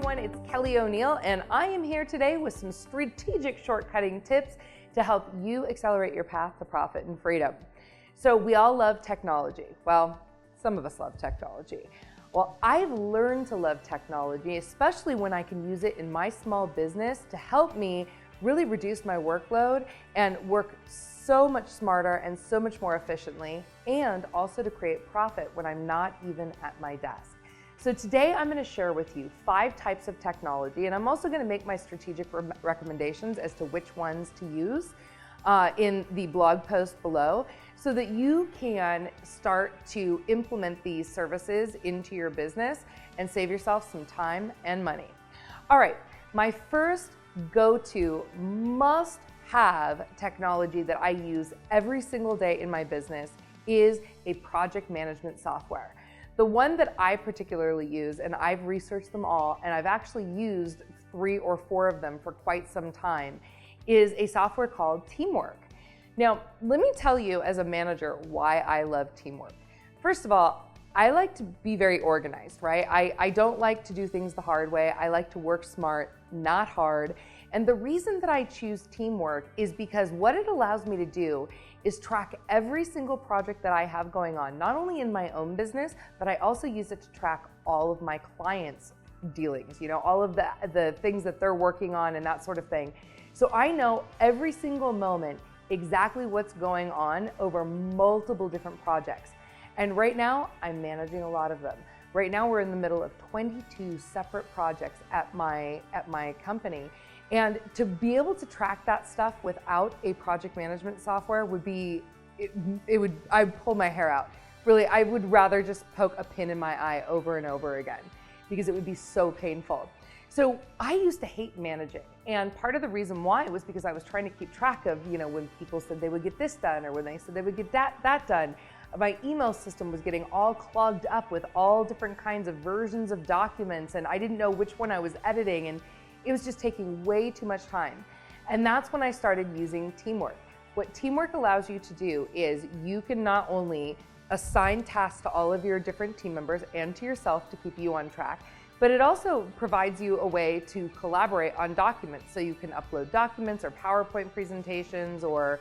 everyone, it's Kelly O'Neill, and I am here today with some strategic shortcutting tips to help you accelerate your path to profit and freedom. So we all love technology. Well, some of us love technology. Well, I've learned to love technology, especially when I can use it in my small business to help me really reduce my workload and work so much smarter and so much more efficiently, and also to create profit when I'm not even at my desk. So today I'm going to share with you 5 types of technology, and I'm also going to make my strategic recommendations as to which ones to use in the blog post below, so that you can start to implement these services into your business and save yourself some time and money. All right, my first go-to must-have technology that I use every single day in my business is a project management software. The one that I particularly use, and I've researched them all, and I've actually used 3 or 4 of them for quite some time, is a software called Teamwork. Now, let me tell you as a manager why I love Teamwork. First of all, I like to be very organized, right? I don't like to do things the hard way. I like to work smart, not hard. And the reason that I choose Teamwork is because what it allows me to do is track every single project that I have going on, not only in my own business, but I also use it to track all of my clients' dealings, all of the things that they're working on and that sort of thing. So I know every single moment exactly what's going on over multiple different projects. And right now, I'm managing a lot of them. Right now, we're in the middle of 22 separate projects at my company. And to be able to track that stuff without a project management software would be, I'd pull my hair out. Really, I would rather just poke a pin in my eye over and over again because it would be so painful. So I used to hate managing. And part of the reason why was because I was trying to keep track of, when people said they would get this done or when they said they would get that done. My email system was getting all clogged up with all different kinds of versions of documents, and I didn't know which one I was editing, and it was just taking way too much time. And that's when I started using Teamwork. What Teamwork allows you to do is you can not only assign tasks to all of your different team members and to yourself to keep you on track, but it also provides you a way to collaborate on documents. So you can upload documents or PowerPoint presentations or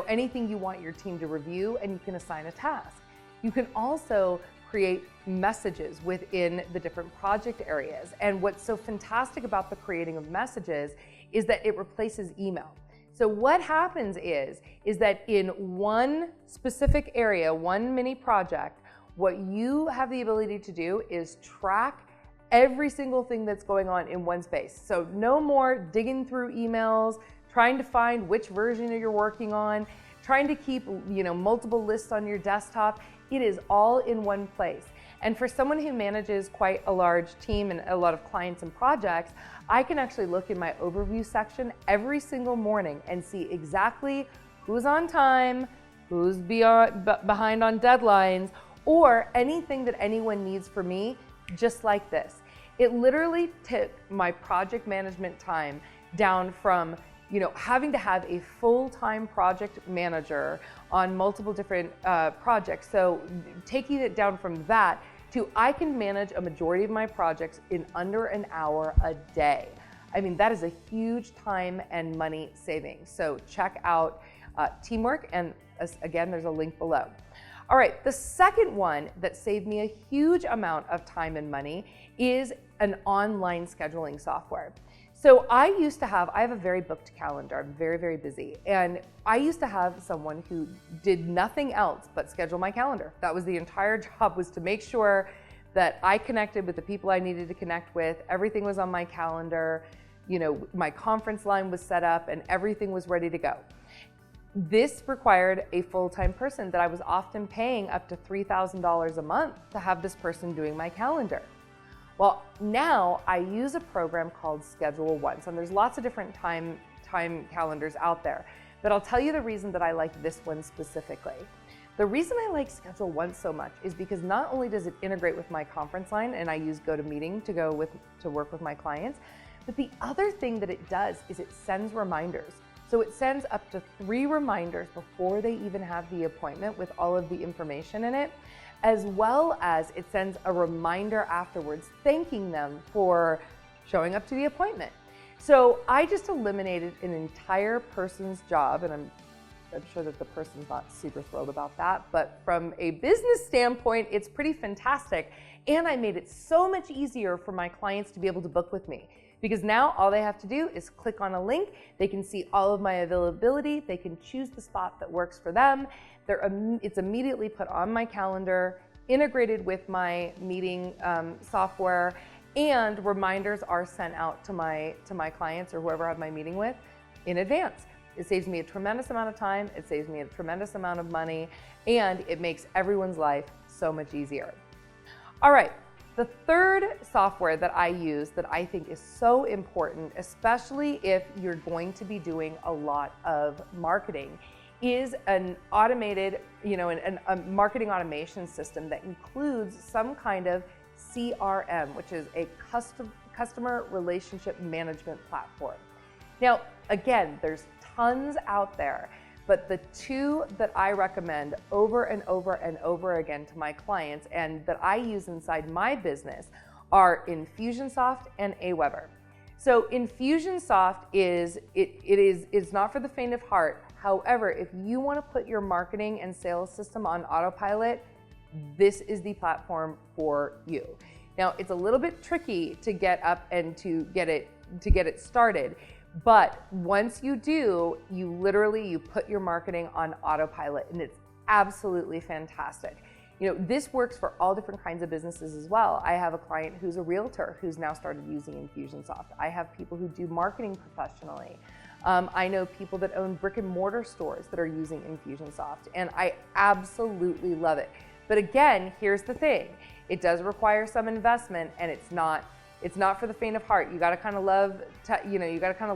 anything you want your team to review, and you can assign a task. You can also create messages within the different project areas. And what's so fantastic about the creating of messages is that it replaces email. So what happens is that in one specific area, one mini project, what you have the ability to do is track every single thing that's going on in one space. So no more digging through emails, trying to find which version you're working on, trying to keep multiple lists on your desktop. It is all in one place. And for someone who manages quite a large team and a lot of clients and projects, I can actually look in my overview section every single morning and see exactly who's on time, who's behind on deadlines, or anything that anyone needs from me, just like this. It literally took my project management time down from having to have a full-time project manager on multiple different projects. So taking it down from that to I can manage a majority of my projects in under an hour a day. I mean, that is a huge time and money saving. So check out Teamwork, and again, there's a link below. All right, the second one that saved me a huge amount of time and money is an online scheduling software. So I have a very booked calendar. I'm very, very busy. And I used to have someone who did nothing else but schedule my calendar. That was the entire job, was to make sure that I connected with the people I needed to connect with. Everything was on my calendar. My conference line was set up and everything was ready to go. This required a full-time person that I was often paying up to $3,000 a month to have this person doing my calendar. Well, now I use a program called Schedule Once, and there's lots of different time calendars out there, but I'll tell you the reason that I like this one specifically. The reason I like Schedule Once so much is because not only does it integrate with my conference line, and I use GoToMeeting to work with my clients, but the other thing that it does is it sends reminders. So it sends up to 3 reminders before they even have the appointment with all of the information in it, as well as it sends a reminder afterwards thanking them for showing up to the appointment. So I just eliminated an entire person's job, and I'm sure that the person's not super thrilled about that, but from a business standpoint, it's pretty fantastic. And I made it so much easier for my clients to be able to book with me, because now all they have to do is click on a link. They can see all of my availability. They can choose the spot that works for them. It's immediately put on my calendar, integrated with my meeting software, and reminders are sent out to my clients or whoever I have my meeting with in advance. It saves me a tremendous amount of time, it saves me a tremendous amount of money, and it makes everyone's life so much easier. All right, the third software that I use that I think is so important, especially if you're going to be doing a lot of marketing, is an automated, a marketing automation system that includes some kind of CRM, which is a customer relationship management platform. Now, again, there's tons out there, but the two that I recommend over and over and over again to my clients and that I use inside my business are Infusionsoft and Aweber. So Infusionsoft is not for the faint of heart. However, if you want to put your marketing and sales system on autopilot, this is the platform for you. Now, it's a little bit tricky to get up and to get it started, but once you do, you put your marketing on autopilot, and it's absolutely fantastic. This works for all different kinds of businesses as well. I have a client who's a realtor who's now started using Infusionsoft. I have people who do marketing professionally. I know people that own brick and mortar stores that are using Infusionsoft, and I absolutely love it. But again, here's the thing. It does require some investment, and it's not for the faint of heart. You got to kind of love,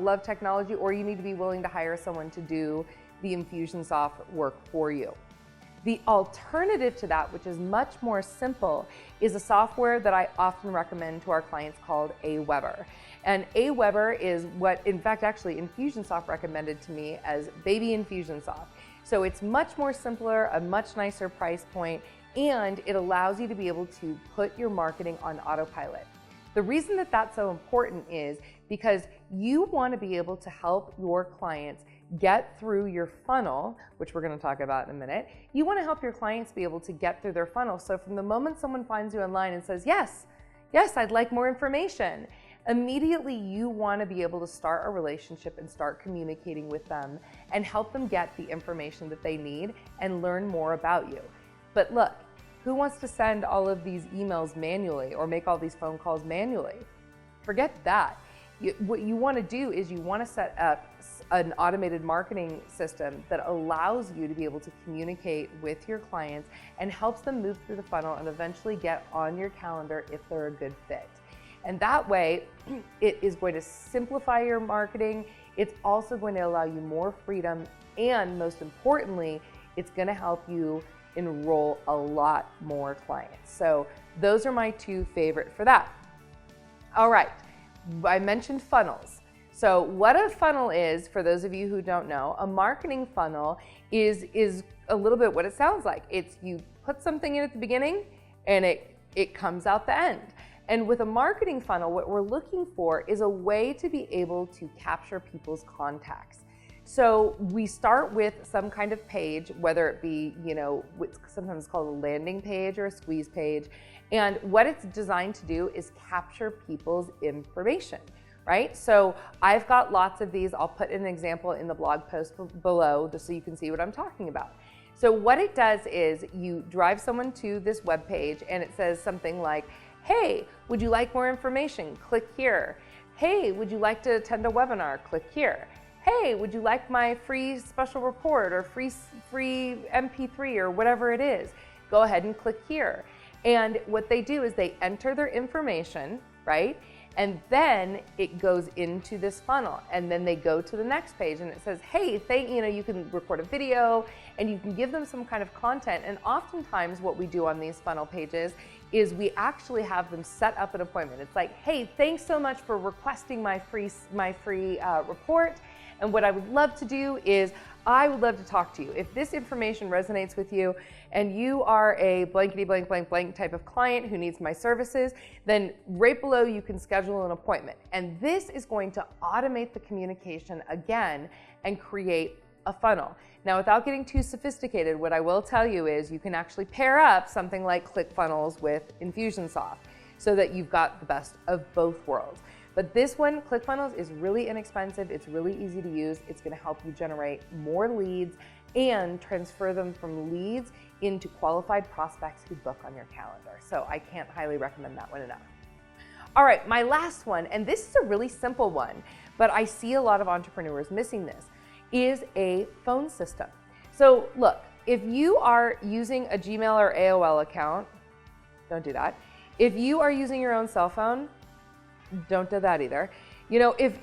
love technology, or you need to be willing to hire someone to do the Infusionsoft work for you. The alternative to that, which is much more simple, is a software that I often recommend to our clients called Aweber. And Aweber is what, in fact, actually Infusionsoft recommended to me as baby Infusionsoft. So it's much more simpler, a much nicer price point, and it allows you to be able to put your marketing on autopilot. The reason that that's so important is because you want to be able to help your clients get through your funnel, which we're going to talk about in a minute. You want to help your clients be able to get through their funnel. So from the moment someone finds you online and says, yes, I'd like more information, immediately you want to be able to start a relationship and start communicating with them and help them get the information that they need and learn more about you. But look, who wants to send all of these emails manually or make all these phone calls manually? Forget that. What you want to do is you want to set up an automated marketing system that allows you to be able to communicate with your clients and helps them move through the funnel and eventually get on your calendar if they're a good fit. And that way, it is going to simplify your marketing. It's also going to allow you more freedom, and most importantly, it's going to help you enroll a lot more clients. So those are my two favorite for that. All right, I mentioned funnels. So what a funnel is, for those of you who don't know, a marketing funnel is a little bit what it sounds like. It's you put something in at the beginning and it comes out the end. And with a marketing funnel, what we're looking for is a way to be able to capture people's contacts. So we start with some kind of page, whether it be, what's sometimes called a landing page or a squeeze page. And what it's designed to do is capture people's information, right? So I've got lots of these. I'll put an example in the blog post below just so you can see what I'm talking about. So what it does is you drive someone to this web page and it says something like, hey, would you like more information? Click here. Hey, would you like to attend a webinar? Click here. Hey, would you like my free special report or free MP3 or whatever it is? Go ahead and click here. And what they do is they enter their information, right? And then it goes into this funnel, and then they go to the next page and it says, hey, you can record a video and you can give them some kind of content. And oftentimes what we do on these funnel pages is we actually have them set up an appointment. It's like, hey, thanks so much for requesting my free report. And what I would love to do is I would love to talk to you. If this information resonates with you and you are a blankety blank blank blank type of client who needs my services, then right below you can schedule an appointment. And this is going to automate the communication again and create a funnel. Now, without getting too sophisticated, what I will tell you is you can actually pair up something like ClickFunnels with Infusionsoft so that you've got the best of both worlds. But this one, ClickFunnels, is really inexpensive. It's really easy to use. It's going to help you generate more leads and transfer them from leads into qualified prospects who book on your calendar. So I can't highly recommend that one enough. All right, my last one, and this is a really simple one, but I see a lot of entrepreneurs missing this, is a phone system. So look, if you are using a Gmail or AOL account, don't do that. If you are using your own cell phone, don't do that either. You know, if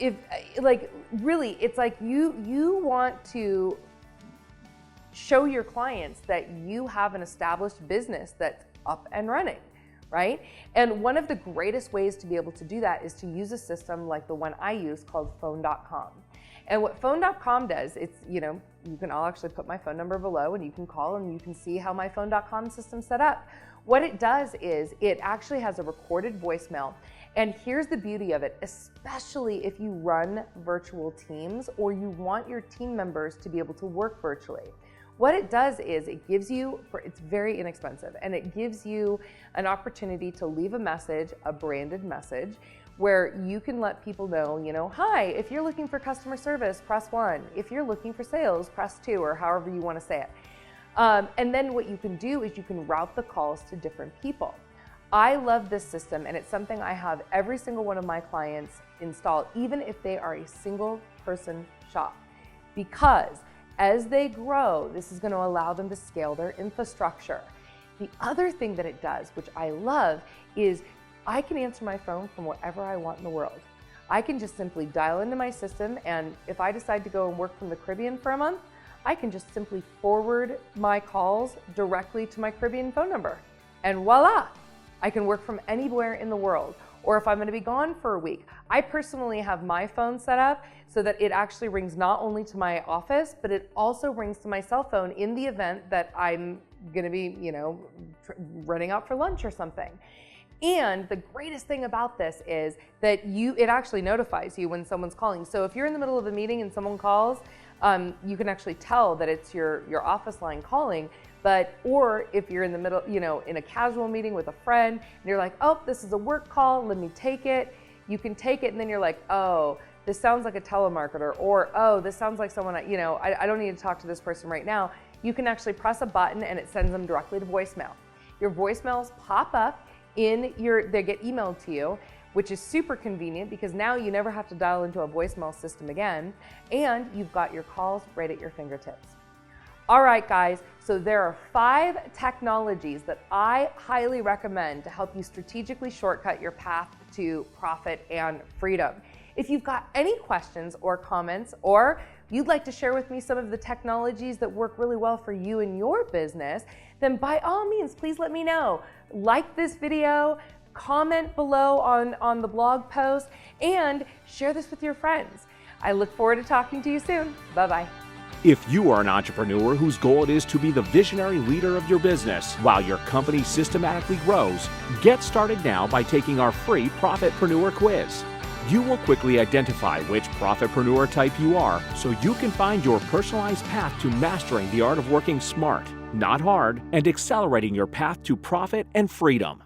like really, it's like you want to show your clients that you have an established business that's up and running, right? And one of the greatest ways to be able to do that is to use a system like the one I use called phone.com. And what phone.com does, it's, you know, I'll actually put my phone number below and you can call and you can see how my phone.com system's set up. What it does is it actually has a recorded voicemail. And here's the beauty of it, especially if you run virtual teams or you want your team members to be able to work virtually. What it does is it gives you, it's very inexpensive, and it gives you an opportunity to leave a message, a branded message, where you can let people know, you know, hi, if you're looking for customer service, press 1. If you're looking for sales, press 2, or however you want to say it. And then what you can do is you can route the calls to different people. I love this system, and it's something I have every single one of my clients install, even if they are a single person shop, because as they grow, this is going to allow them to scale their infrastructure. The other thing that it does, which I love, is I can answer my phone from wherever I want in the world. I can just simply dial into my system, and if I decide to go and work from the Caribbean for a month, I can just simply forward my calls directly to my Caribbean phone number. And voila, I can work from anywhere in the world. Or if I'm going to be gone for a week, I personally have my phone set up so that it actually rings not only to my office, but it also rings to my cell phone in the event that I'm going to be, you know, running out for lunch or something. And the greatest thing about this is that it actually notifies you when someone's calling. So if you're in the middle of a meeting and someone calls, you can actually tell that it's your office line calling. Or if you're in the middle, you know, in a casual meeting with a friend, and you're like, oh, this is a work call, let me take it. You can take it, and then you're like, oh, this sounds like a telemarketer, or oh, this sounds like someone, you know, I don't need to talk to this person right now. You can actually press a button and it sends them directly to voicemail. Your voicemails pop up they get emailed to you, which is super convenient because now you never have to dial into a voicemail system again, and you've got your calls right at your fingertips. All right, guys, so there are 5 technologies that I highly recommend to help you strategically shortcut your path to profit and freedom. If you've got any questions or comments, or you'd like to share with me some of the technologies that work really well for you and your business, then by all means, please let me know. Like this video, comment below on the blog post, and share this with your friends. I look forward to talking to you soon. Bye-bye. If you are an entrepreneur whose goal it is to be the visionary leader of your business while your company systematically grows, get started now by taking our free Profit-Preneur quiz. You will quickly identify which Profit-Preneur type you are so you can find your personalized path to mastering the art of working smart, not hard, and accelerating your path to profit and freedom.